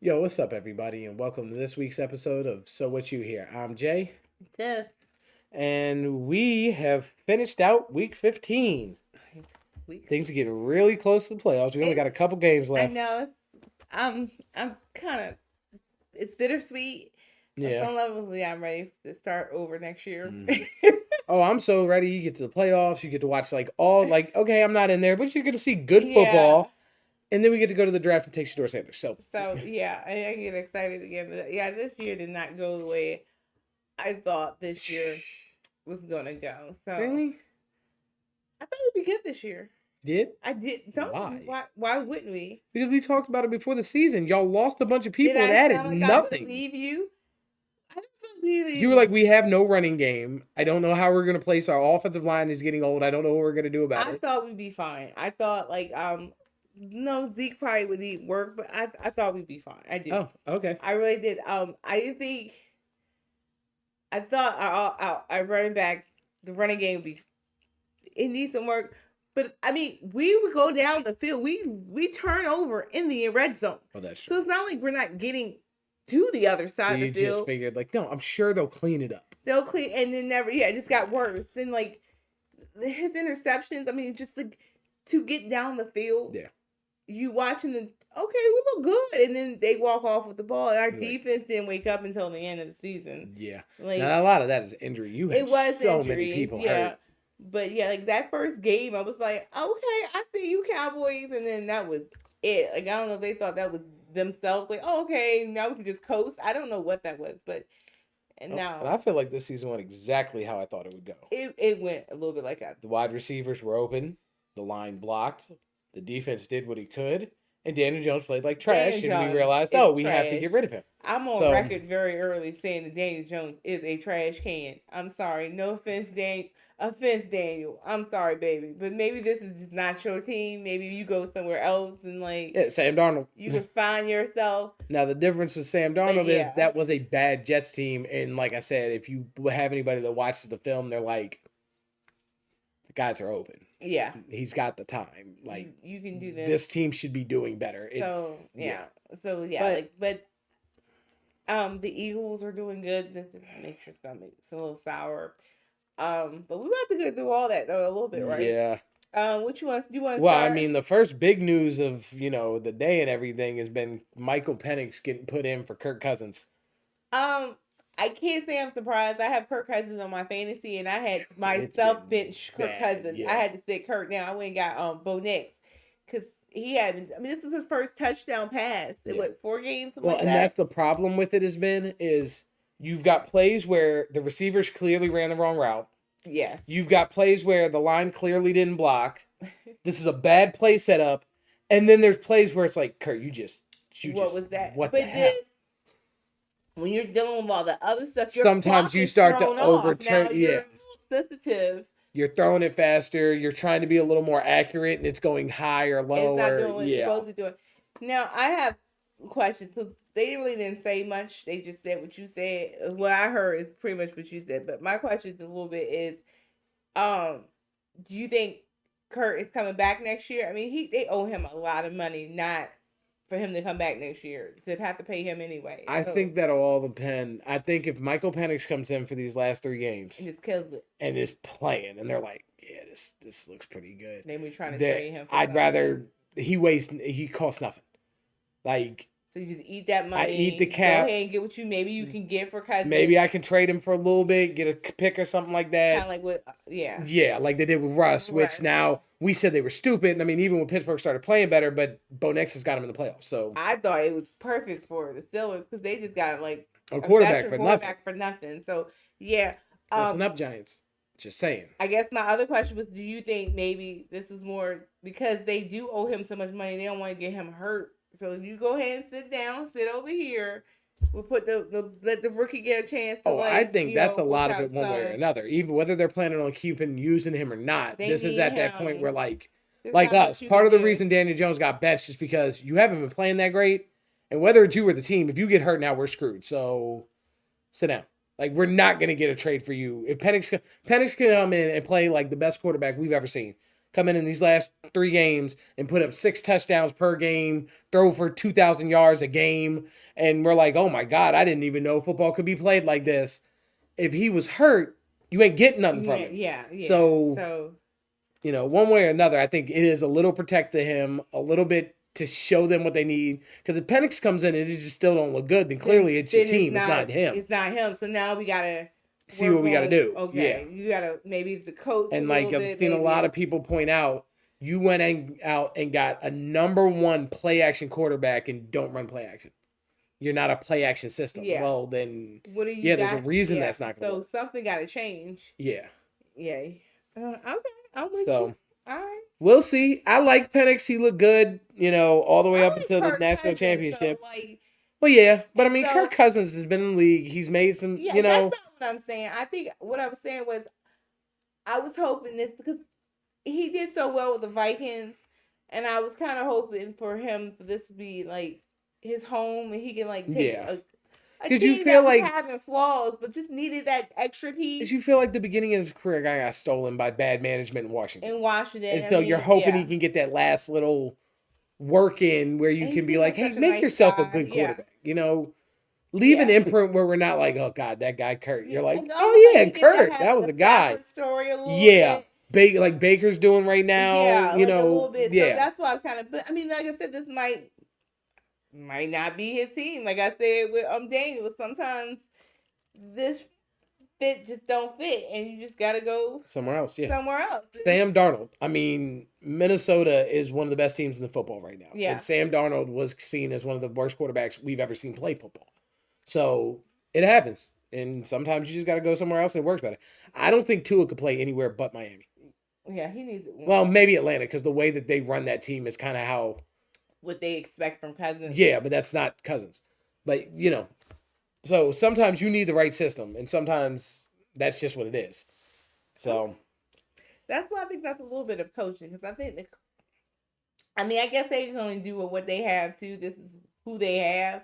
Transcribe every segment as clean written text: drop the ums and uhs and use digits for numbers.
Yo, what's up, everybody, and welcome to this week's episode of So What You Hear. I'm Jay, Tiff. and we have finished out week 15. Things are getting really close to the playoffs. We only got a couple games I left. know. I'm kind of. It's bittersweet. On Yeah. some levels, yeah, I'm ready to start over next year. Mhm. Oh, I'm so ready. You get to the playoffs. You get to watch okay, I'm not in there, but you're going to see good Yeah. football. And then we get to go to the draft and take Shador Sanders. So yeah, I get excited again. But yeah, this year did not go the way I thought this year was gonna go. So Really? I thought we'd be good this year. Did? I did. Don't. Why? Why wouldn't we? Because we talked about it before the season. Y'all lost a bunch of Did people and I added sound like I nothing. believe you? I don't believe You were like, we have no running game. I don't know how we're going to place our offensive line is getting old. I don't know what we're going to do about I it. thought we'd be fine. I thought no, Zeke probably would need work, but I thought we'd be fine. I did. Oh, okay. I really did. I didn't think. I thought our running back, the running game would be. It needs some work, but I mean, we would go down the field. We turn over in the red zone. Oh, that's true. So it's not like we're not getting to the other side So of the you field. just figured, no, I'm sure they'll clean it up. They'll clean, and then never. Yeah, it just got worse. And like his interceptions. I mean, just like to get down the field. Yeah. You watching the we look good, and then they walk off with the ball, and our Right. defense didn't wake up until the end of the season. Yeah. Like Now, a lot of that is injury. You had it was so injuries, many people yeah. hurt. But yeah, like that first game, I was like, okay, I see you Cowboys, and then that was it. Like I don't know if they thought that was themselves. Like, oh, okay, now we can just coast. I don't know what that was, but now And I feel like this season went exactly how I thought it would go. it went a little bit like that. The wide receivers were open. The line blocked. The defense did what he could. And Daniel Jones played like trash, and we realized, we have to get rid of him. I'm on record very early saying that Daniel Jones is a trash can. I'm sorry. No offense, Daniel. I'm sorry, baby. But maybe this is just not your team. Maybe you go somewhere else and Sam Darnold. You can find yourself. Now, the difference with Sam Darnold is that was a bad Jets team. And like I said, if you have anybody that watches the film, they're like, the guys are open. Yeah. He's got the time. Like, you can do this. This team should be doing better. So the Eagles are doing good. This just makes your stomach a little sour. But we have to go through all that though a little bit, right? Yeah. Which ones do you want to Well, start? I mean, the first big news of, the day and everything has been Michael Penix getting put in for Kirk Cousins. I can't say I'm surprised. I have Kirk Cousins on my fantasy, and I had myself bench Kirk Cousins. Yeah. I had to sit Kirk down. I went and got Bo Nix because he had. I mean, this was his first touchdown pass. Yeah. What, 4 games? Well, and that's the problem with it has been is you've got plays where the receivers clearly ran the wrong route. Yes. You've got plays where the line clearly didn't block. This is a bad play setup, and then there's plays where it's like, Kurt, what was that? What the hell? When you're dealing with all the other stuff, sometimes you start to overturn. You're sensitive. You're throwing it faster. You're trying to be a little more accurate, and it's going high or low. It's not doing what it's supposed to do. Now I have questions. So they really didn't say much. They just said what you said. What I heard is pretty much what you said. But my question is a little bit is, do you think Kurt is coming back next year? I mean, they owe him a lot of money, not for him to come back next year, to have to pay him anyway. I think that'll all depend. I think if Michael Penix comes in for these last 3 games and just kills it and is playing, and they're like, yeah, this looks pretty good. Then we're trying to trade him. I'd rather he costs nothing. Like, so you just eat that money. I eat the cap. Go ahead and get what you can get for Cousins. Maybe I can trade him for a little bit, get a pick or something like that. Kind of like what, Yeah, like they did with Russ, which now we said they were stupid. And I mean, even when Pittsburgh started playing better, but Bo Nix has got him in the playoffs. So I thought it was perfect for the Steelers because they just got a quarterback for nothing. So yeah, listen up, Giants. Just saying. I guess my other question was, do you think maybe this is more because they do owe him so much money, they don't want to get him hurt? So you go ahead and sit over here. We'll put let the rookie get a chance. I think that's a lot of it one way or another. Even whether they're planning on using him or not, this is at that point where like us, part of the reason Daniel Jones got benched is because you haven't been playing that great, and whether it's you or the team, if you get hurt now, we're screwed. So sit down. Like, we're not gonna get a trade for you. If Penix can come in and play like the best quarterback we've ever seen, come in these last 3 games and put up 6 touchdowns per game, throw for 2,000 yards a game, and we're like, oh my God, I didn't even know football could be played like this. If he was hurt, you ain't getting nothing from him. Yeah. So, one way or another, I think it is a little protect to him, a little bit to show them what they need. Because if Penix comes in and it just still don't look good, then clearly it's your team. It's not him. It's not him. So now we got to see what we got to do. Okay. Yeah. You got to, maybe it's the coach. And like I've seen a lot of people point out, you went out and got a number 1 play action quarterback and don't run play action. You're not a play action system. Yeah. Well, then, what do you got? There's a reason that's not going to work. So something got to change. Yeah. Yeah. Okay. I'm with you. All right. We'll see. I like Penix. He looked good, all the way up until the national championship. So well, yeah. But, I mean, Kirk Cousins has been in the league. He's made some, that's not what I'm saying. I think what I was saying was I was hoping this because he did so well with the Vikings, and I was kind of hoping for him for this to be, like, his home, and he can, like, take a team that was having flaws, but just needed that extra piece. Did you feel like the beginning of his career guy got stolen by bad management in Washington? And so you're hoping he can get that last little work in where you can be like, hey, make yourself a good quarterback. Leave an imprint where we're not like, oh, God, that guy Kurt. You're like, oh, yeah, Kurt. That was a guy. Story a little bit. Like Baker's doing right now. A little bit. Yeah. So that's why I was kind of, but I mean, like I said, this might not be his team. Like I said with Daniel, sometimes this fit just don't fit, and you just gotta go somewhere else. Yeah, somewhere else. Sam Darnold. I mean, Minnesota is one of the best teams in the football right now. Yeah, and Sam Darnold was seen as one of the worst quarterbacks we've ever seen play football. So it happens, and sometimes you just gotta go somewhere else and it works better. I don't think Tua could play anywhere but Miami. Yeah, he needs it. Well, maybe Atlanta, because the way that they run that team is kind of how. What they expect from Cousins. Yeah, but that's not Cousins. But, so sometimes you need the right system, and sometimes that's just what it is. So. That's why I think that's a little bit of coaching, because I think, I guess they can only do with what they have, too. This is who they have.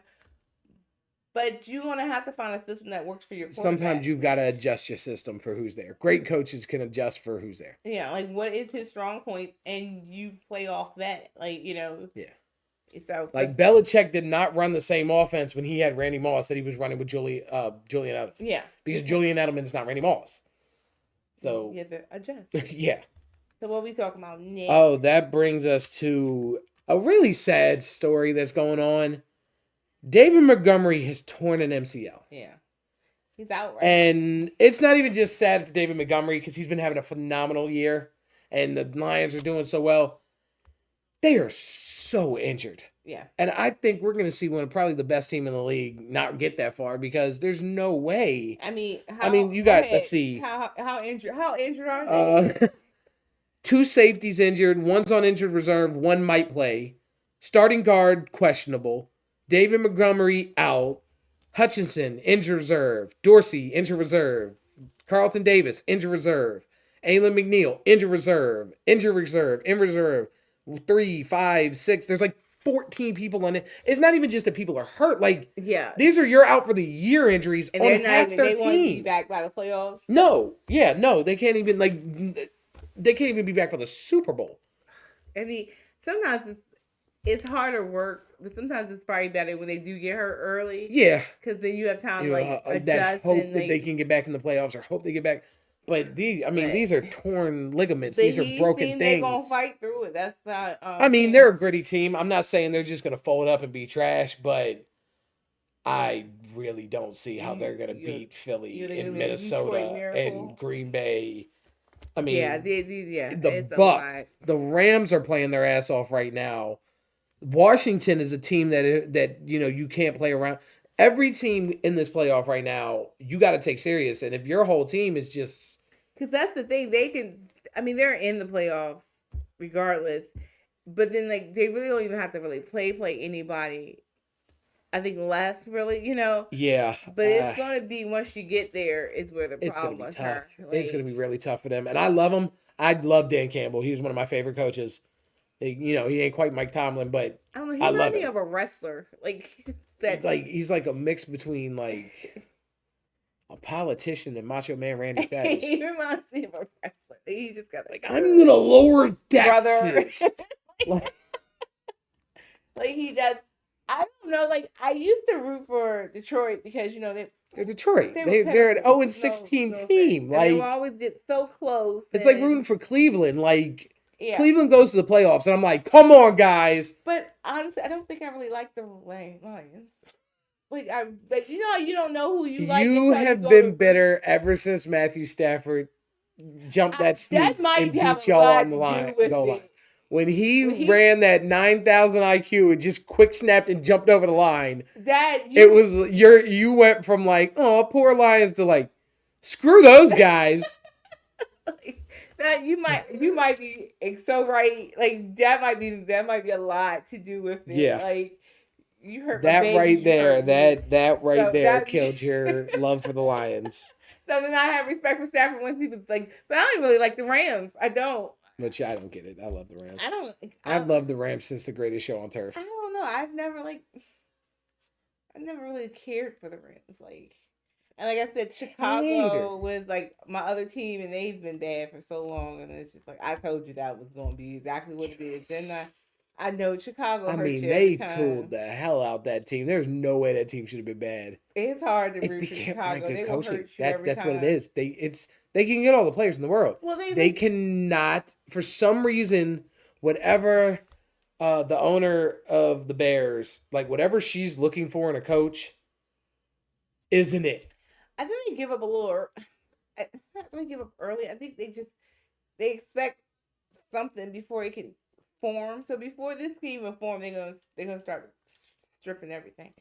But you're going to have to find a system that works for your quarterback. Sometimes you've got to adjust your system for who's there. Great coaches can adjust for who's there. Yeah, like what is his strong points, and you play off that. Like, Yeah. So, like Belichick did not run the same offense when he had Randy Moss that he was running with Julian Edelman. Yeah. Because Julian Edelman is not Randy Moss. So. You have to adjust. Yeah. So what are we talking about next? Oh, that brings us to a really sad story that's going on. David Montgomery has torn an MCL. Yeah. He's out right and now. It's not even just sad for David Montgomery because he's been having a phenomenal year and the Lions are doing so well. They are so injured. Yeah. And I think we're going to see one of probably the best team in the league not get that far because there's no way. You guys, let's see. How injured are they? 2 safeties injured. One's on injured reserve. One might play. Starting guard, questionable. David Montgomery out. Hutchinson, injured reserve. Dorsey, injured reserve. Carlton Davis, injured reserve. Aylin McNeil, injured reserve. Injured reserve. In reserve. 3, 5, 6. There's like 14 people on it. It's not even just that people are hurt. Like, these are your out for the year injuries and on half their team. They want to be back by the playoffs. No, they can't even be back by the Super Bowl. Sometimes it's harder work, but sometimes it's probably better when they do get hurt early. Yeah, because then you have time to adjust. Hope that they can get back in the playoffs, or hope they get back. But these are torn ligaments. These are broken things. They're gonna fight through it. That's not. They're a gritty team. I'm not saying they're just gonna fold up and be trash, but I really don't see how they're gonna beat Philly and Minnesota and Green Bay. The Rams are playing their ass off right now. Washington is a team that you can't play around. Every team in this playoff right now, you got to take serious. And if your whole team is just... Because that's the thing. They're in the playoffs regardless. But then, they really don't even have to really play anybody, I think, left, really, Yeah. But it's going to be, once you get there, is where the problem is. It's going to be really tough for them. And I love them. I love Dan Campbell. He was one of my favorite coaches. He ain't quite Mike Tomlin, but I don't know. He reminds me of a wrestler. He's like a mix between a politician and Macho Man Randy Savage. He reminds me of a wrestler. He just got like, I'm gonna lower Texas. like he does. I don't know. Like, I used to root for Detroit because they're Detroit. They're an 0-16 team. Like, they will always get so close. It's like rooting for Cleveland. Like, yeah. Cleveland goes to the playoffs, and I'm like, come on, guys. But honestly, I don't think I really like the Lions. Like, you don't know who you like. You have been bitter ever since Matthew Stafford jumped that sneak and beat y'all on the goal line. When he ran that 9,000 IQ and just quick snapped and jumped over the line, you went from like, oh, poor Lions to like, screw those guys. That you might be so right. Like that might be a lot to do with it. Yeah. Like you hurt that baby, right there. That right so there killed your love for the Lions. So then I have respect for Stafford when he was like, but I don't really like the Rams. I don't. Which I don't get it. I love the Rams. I've loved the Rams since the greatest show on turf. I don't know. I've never really cared for the Rams. Like, and like I said, Chicago was like my other team, and they've been bad for so long, and it's just like I told you that was going to be exactly what it is. Then I know Chicago. They pulled the hell out that team. There's no way that team should have been bad. It's hard to root for Chicago. They will hurt you every time. That's what it is. They can get all the players in the world. Well, they cannot, for some reason, whatever the owner of the Bears, like whatever she's looking for in a coach, isn't it? I think they give up a little. Not really give up early. I think they expect something before it can form. So before this team will form, they're gonna start stripping everything,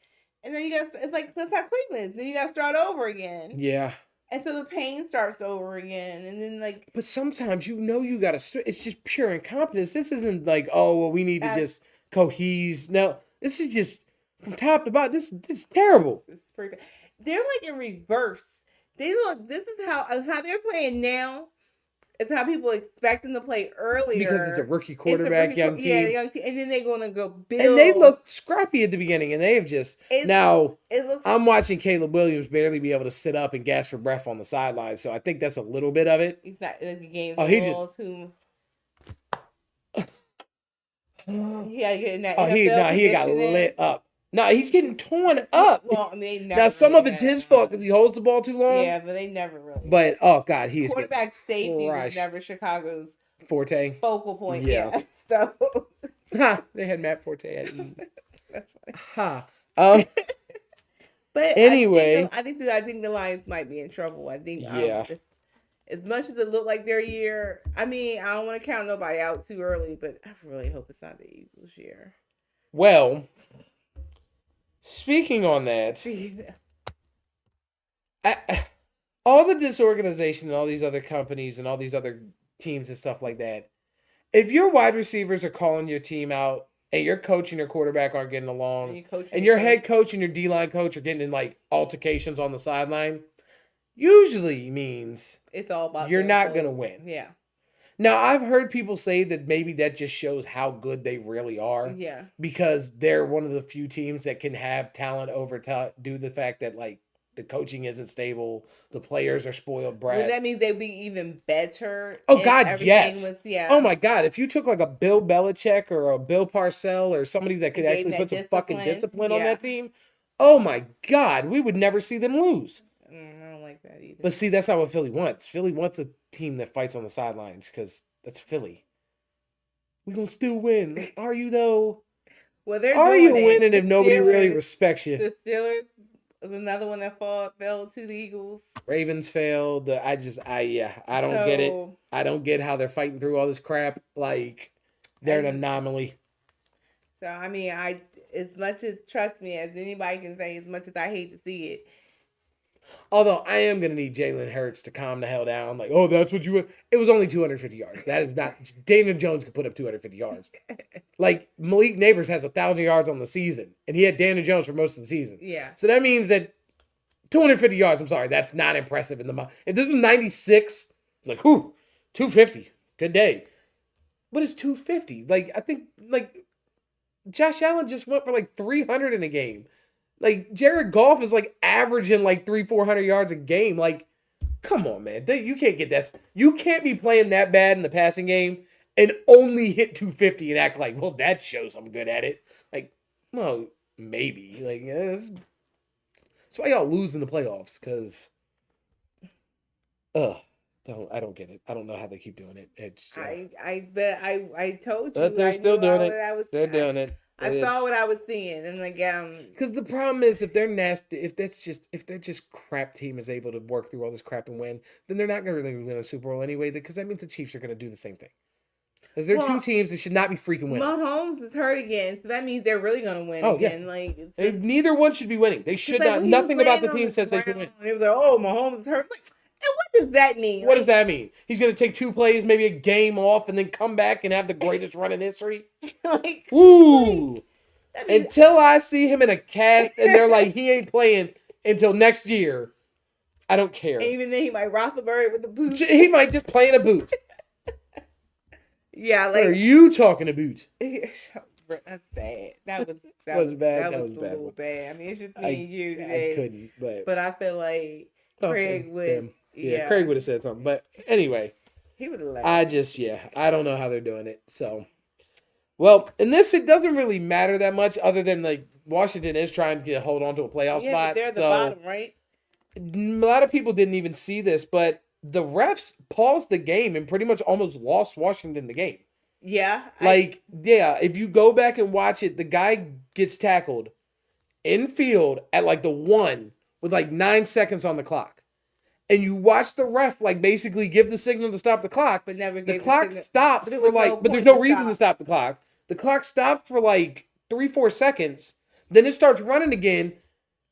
and then it's like that's how Cleveland is. Then you got to start over again. Yeah. And so the pain starts over again, and then like. But sometimes you got to. It's just pure incompetence. This isn't like, oh well, we need to just cohese. No, this is just from top to bottom. This is terrible. They're like in reverse. This is how they're playing now. It's how people expect them to play earlier. Because it's a rookie quarterback, young team. Yeah, young team. And then they're going to go build. And they looked scrappy at the beginning, and they have just... I'm watching Caleb Williams barely be able to sit up and gasp for breath on the sideline, so I think that's a little bit of it. Exactly. The game's too... He got lit up. No, he's getting torn up. Well, I mean, some of it's his fault because he holds the ball too long. Yeah, but they never really. But oh god, he's quarterback safety was never Chicago's forte, focal point. Yeah. So they had Matt Forte at E. That's funny. But anyway, I think the Lions might be in trouble. I think. As much as it looked like their year, I mean, I don't want to count nobody out too early, but I really hope it's not the Eagles' year. Well. Speaking on that, all the disorganization and all these other companies and all these other teams and stuff like that, if your wide receivers are calling your team out and your coach and your quarterback aren't getting along and your head coach and your D-line coach are getting in like altercations on the sideline, usually means it's all about you're not going to win. Yeah. Now, I've heard people say that maybe that just shows how good they really are. Yeah. Because they're one of the few teams that can have talent over due to the fact that, like, the coaching isn't stable, the players are spoiled brats. Well, that means they'd be even better. Oh, God, yes. Oh, my God. If you took, like, a Bill Belichick or a Bill Parcells or somebody that could actually put some fucking discipline on that team, oh, my God, we would never see them lose. I don't like that either. But see, that's not what Philly wants. Philly wants a team that fights on the sidelines because that's Philly. We're going to still win. Are you, though? Well, are you winning if nobody really respects you? The Steelers was another one that fell to the Eagles. Ravens failed. I don't get it. I don't get how they're fighting through all this crap. Like, they're an anomaly. So, I mean, as much as, trust me, as anybody can say, as much as I hate to see it, although I am going to need Jalen Hurts to calm the hell down. Like, oh, that's what you want. It was only 250 yards. That is not. Daniel Jones could put up 250 yards. Like, Malik Neighbors has 1,000 yards on the season. And he had Daniel Jones for most of the season. Yeah. So that means that 250 yards, I'm sorry, that's not impressive in the month. If this was 96, like, 250. Good day. But it's 250. Like, I think, like, Josh Allen just went for, like, 300 in a game. Like, Jared Goff is, like, averaging, like, 300-400 yards a game. Like, Come on, man. You can't get that. You can't be playing that bad in the passing game and only hit 250 and act like, well, that shows I'm good at it. Like, well, maybe. Like, yeah, that's why y'all lose in the playoffs, because, I don't get it. I don't know how they keep doing it. It's I told you. but they're still doing it. They're doing it. I saw what I was seeing, and like because the problem is, if they're nasty, if they're just crap team is able to work through all this crap and win, then they're not going to really win a Super Bowl anyway. Because that means the Chiefs are going to do the same thing. Because they're two teams that should not be freaking winning. Mahomes is hurt again, so that means they're really going to win again. Yeah. Like neither one should be winning. They should not. Nothing about the team says they should win. It was like, oh, Mahomes is hurt. Like, and what does that mean? What does that mean? He's going to take 2 plays, maybe a game off, and then come back and have the greatest run in history? Like, woo! Until I see him in a cast and they're like, he ain't playing until next year, I don't care. And even then, he might Roethlisberger with the boot. He might just play in a boot. Yeah, like. What are you talking about? That's bad. That was bad. That was a little bad. I mean, it's just me and you today. I couldn't, but I feel like Craig would. Yeah, Craig would have said something. But anyway, he would have. I don't know how they're doing it. So, well, in this, it doesn't really matter that much, other than like Washington is trying to hold on to a playoff spot. But they're at the bottom, right? A lot of people didn't even see this, but the refs paused the game and pretty much almost lost Washington the game. Yeah. If you go back and watch it, the guy gets tackled in field at like the 1 with like 9 seconds on the clock. And you watch the ref like basically give the signal to stop the clock, but never the gave clock stopped for like, but there's no reason to stop the clock. The clock stopped for like 3-4 seconds, then it starts running again.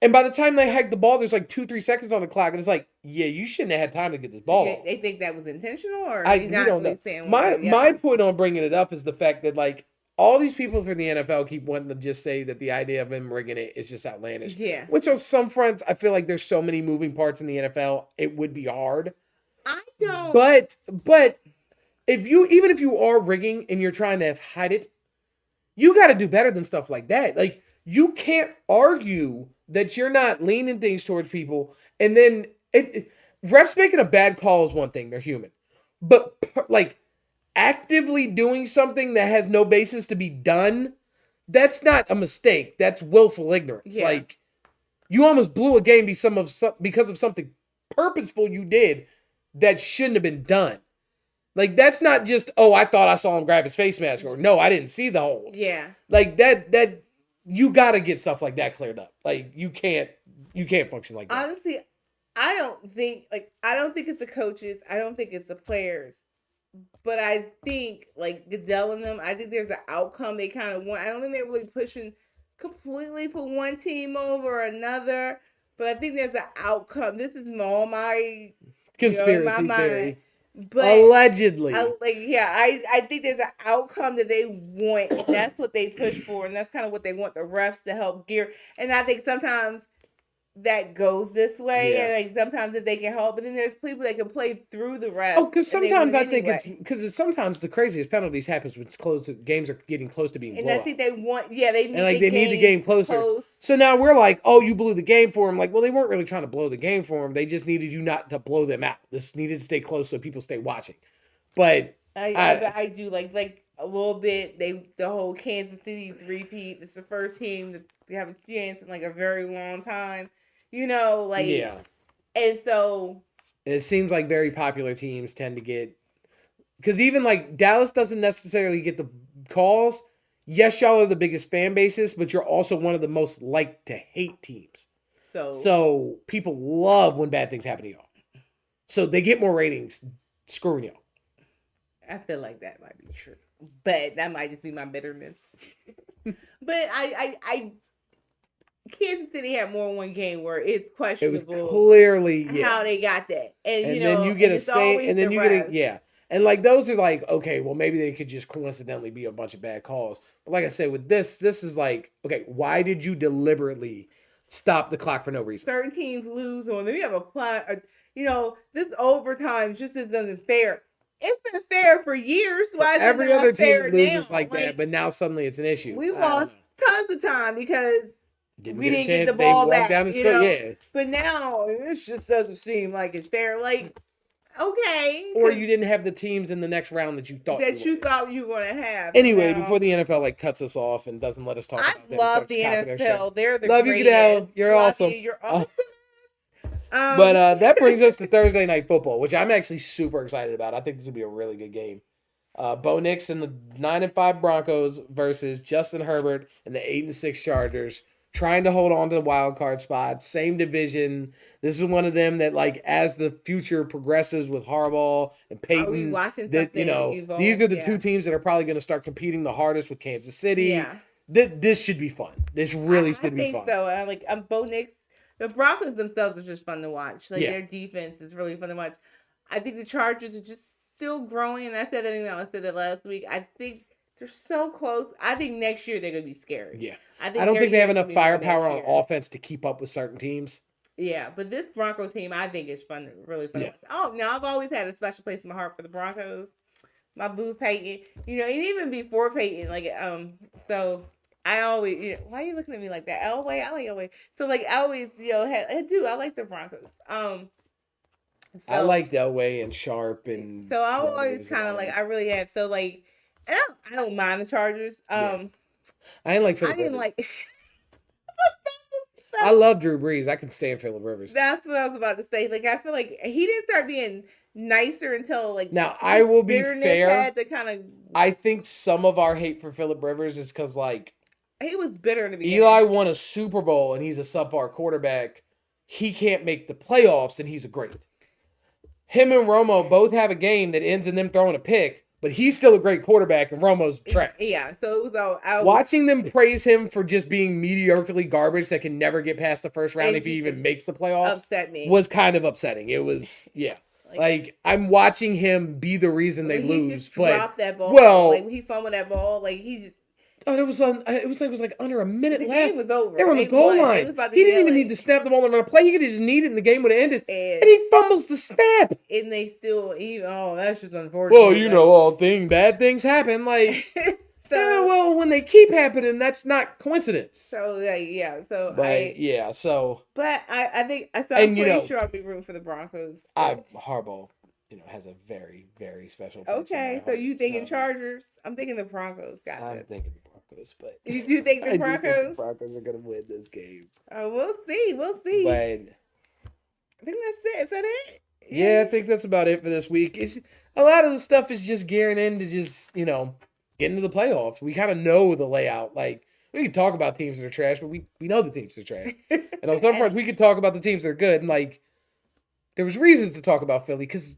And by the time they hike the ball, there's like 2-3 seconds on the clock, and it's like, yeah, you shouldn't have had time to get this ball. They think that was intentional, or we don't know. My point on bringing it up is the fact that like all these people for the NFL keep wanting to just say that the idea of him rigging it is just outlandish. Yeah. Which on some fronts, I feel like there's so many moving parts in the NFL, it would be hard. I don't. But if you are rigging and you're trying to hide it, you got to do better than stuff like that. Like you can't argue that you're not leaning things towards people, and then refs making a bad call is one thing. They're human, but like actively doing something that has no basis to be done, that's not a mistake. That's willful ignorance. Yeah. Like you almost blew a game because of something purposeful you did that shouldn't have been done. Like that's not just, oh, I thought I saw him grab his face mask, or no, I didn't see the hole. Yeah. Like that you got to get stuff like that cleared up. Like you can't function like that. Honestly, I don't think it's the coaches. I don't think it's the players. But I think, like, Goodell and them, I think there's an outcome they kind of want. I don't think they're really pushing completely for one team over another. But I think there's an outcome. This is all my conspiracy my theory. Mind. But allegedly. I think there's an outcome that they want. And that's what they push for. And that's kind of what they want the refs to help gear. And I think sometimes that goes this way, yeah. And like sometimes if they can help, but then there's people that can play through the refs. Oh, because sometimes I think it's because sometimes the craziest penalties happens when games are getting close to being blowouts. And I think they need the game closer. So now we're like, oh, you blew the game for them. Like, well, they weren't really trying to blow the game for them. They just needed you not to blow them out. This needed to stay close so people stay watching. But I do like a little bit. The whole Kansas City repeat. It's the first team that have a chance in like a very long time. Yeah. And so it seems like very popular teams tend to get, because even like Dallas doesn't necessarily get the calls. Yes, y'all are the biggest fan bases, but you're also one of the most liked to hate teams. So people love when bad things happen to y'all. So they get more ratings screwing y'all. I feel like that might be true, but that might just be my bitterness. But I Kansas City had more than one game where it's questionable. It was clearly how they got that, and then you get a state, and then you get and like those are like, okay, well maybe they could just coincidentally be a bunch of bad calls. But like I said, with this is like, okay, why did you deliberately stop the clock for no reason? Certain teams lose on them. You have a plot. This overtime just isn't fair. It's been fair for years. Why is every other team loses now? like that? But now suddenly it's an issue. We lost tons of time because Didn't we get a didn't get chance. the They ball walked back, down the you score. know. Yeah. But now this just doesn't seem like it's fair. Like, okay, Or you didn't have the teams in the next round that you thought you were gonna have. Anyway, now, before the NFL like cuts us off and doesn't let us talk I about that, love the NFL. They're the greatest. Goodell. You're awesome. You're awesome. But that brings us to Thursday Night Football, which I'm actually super excited about. I think this will be a really good game. Bo Nix and the 9-5 Broncos versus Justin Herbert and the 8-6 Chargers, trying to hold on to the wild card spot. Same division. This is one of them that, like, as the future progresses with Harbaugh and Peyton, that these are the two teams that are probably going to start competing the hardest with Kansas City. Yeah, this should be fun. This really should be fun. I think so. Bo Nix. The Broncos themselves are just fun to watch. Their defense is really fun to watch. I think the Chargers are just still growing, and I said that last week. I think they're so close. I think next year they're gonna be scary. Yeah, I don't think they have enough firepower on offense to keep up with certain teams. Yeah, but this Bronco team, I think, is really fun to watch. Oh, now I've always had a special place in my heart for the Broncos. My boo Peyton, and even before Peyton, so. I always, why are you looking at me like that? Elway, I like Elway. So I always, I like the Broncos. I liked Elway and Sharp and. So I'm always kind of I really have. So and I don't mind the Chargers. I didn't like Philip Rivers. I didn't like. I love Drew Brees. I can stand Philip Rivers. That's what I was about to say. I feel like he didn't start being nicer until Now I will be fair. Had to kind of. I think some of our hate for Philip Rivers is because he was bitter in the beginning. Eli won a Super Bowl and he's a subpar quarterback. He can't make the playoffs and he's a great. Him and Romo both have a game that ends in them throwing a pick, but he's still a great quarterback and Romo's trash. Yeah, so it was watching them praise him for just being mediocrely garbage that can never get past the first round if he even makes the playoffs upset me. Was kind of upsetting. It was I'm watching him be the reason they lose. Just dropped that ball. Well, he fumbled that ball. He just. Oh, it was like under a minute left. The game was over. They were on the goal line. He didn't even need to snap the ball and run a play. He could have just kneed it and the game would have ended. And he fumbles the snap. And they still that's just unfortunate. Well, bad things happen. When they keep happening, that's not coincidence. So But I think I'm pretty sure I'll be rooting for the Broncos. Harbaugh. Has a very, very special place. Okay, so you thinking Chargers? I'm thinking the Broncos. I'm thinking the Broncos, but you do think the Broncos? I do think the Broncos are gonna win this game. We'll see. But I think that's it. Is that it? Yeah, I think that's about it for this week. It's a lot of the stuff is just gearing in to just get into the playoffs. We kind of know the layout. We can talk about teams that are trash, but we know the teams that are trash. And on some parts, we could talk about the teams that are good. And there was reasons to talk about Philly because.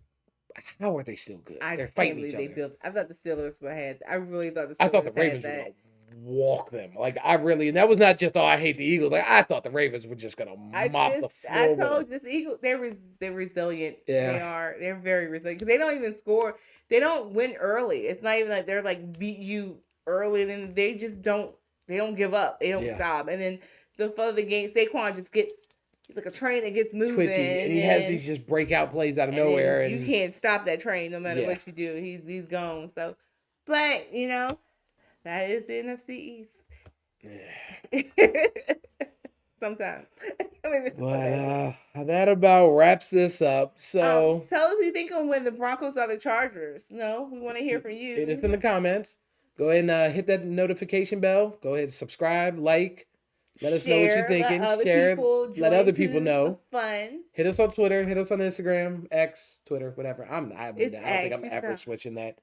How are they still good? They're fighting each other. I thought the Steelers were ahead. I really thought I thought the Ravens were gonna walk them. And that was not just I hate the Eagles. I thought the Ravens were just gonna mop the floor. I told you, the Eagles, they're resilient. Yeah. They're very resilient because they don't even score. They don't win early. It's not even like they're beat you early, and then they just don't. They don't give up. They don't stop. And then the further game, Saquon just gets. He's like a train that gets moving. Twitchy, and he has these just breakout plays out of nowhere. And you can't stop that train no matter what you do. He's gone. So, but, that is the NFC East. Yeah. Sometimes. But that about wraps this up. So tell us what you think on when the Broncos are the Chargers. No, we want to hear from you. Hit us in the comments. Go ahead and hit that notification bell. Go ahead and subscribe, like. Let us know what you're thinking. Share. Let other people know. Fun. Hit us on Twitter. Hit us on Instagram, X, Twitter, whatever. I don't think I'm ever switching that.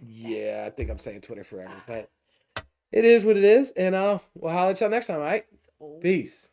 Yeah, I think I'm saying Twitter forever. But it is what it is. And we'll holler at y'all next time, all right? Peace.